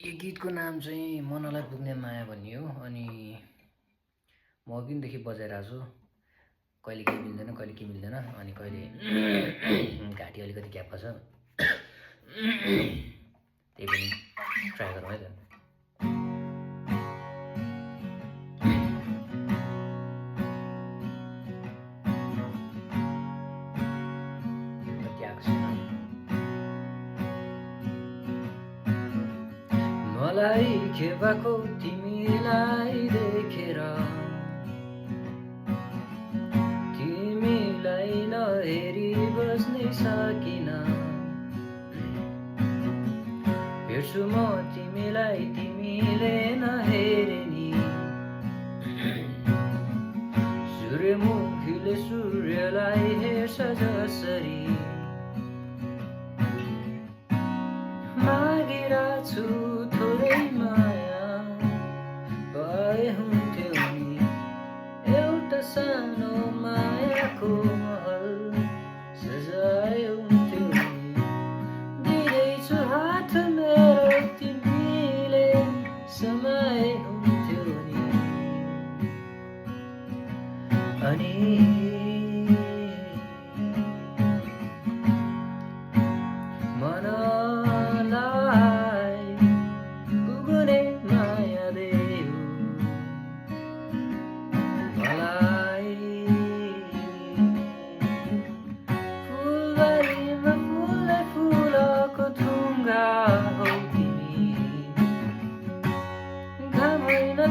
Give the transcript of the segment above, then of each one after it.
यो गीतको नाम चाहिँ मनलाई पुग्ने माया भन्ने हो। अनि म अघिदेखि बजाइरहेको छु। कहिले के मिल्दैन कहिले के मिल्दैन, अनि कहिले घाँटी अलिकति ग्याप्पा छ, त्यही पनि ट्राई गरौँ है त। मलाई के भएको तिमीलाई देखेर, तिमीलाई नहेरी बस्नै सकिन। हेर्छु म तिमीलाई तिमीले नहेरे नि, सूर्यमुखीले सूर्यलाई हेर्छ जसरी। मागिरहेछु थोरै माया भए हुन्थ्यो नि, एउटा सानो मायाको महल सजाए हुन्थ्यो नि। दिँदैछु हात मेरो तिमीले समाए हुन्थ्यो नि। अनि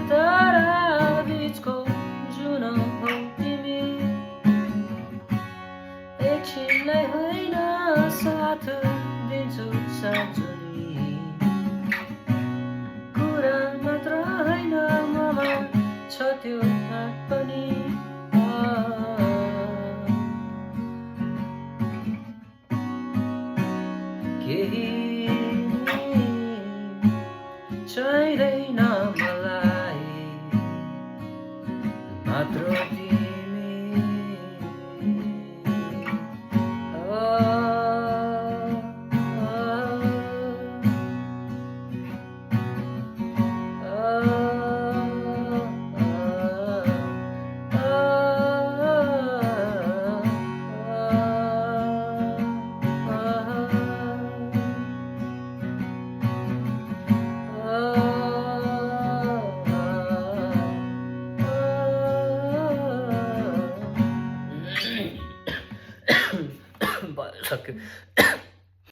तारा बिचको जुन हौ तिमी, एकछिनलाई होइन साथ दिन्छु साँझुनी। कुरा मात्र होइन ममा छ त्यो हात पनि। केही चाहिँदैन मलाई, मात्र तिमी। सक्यो।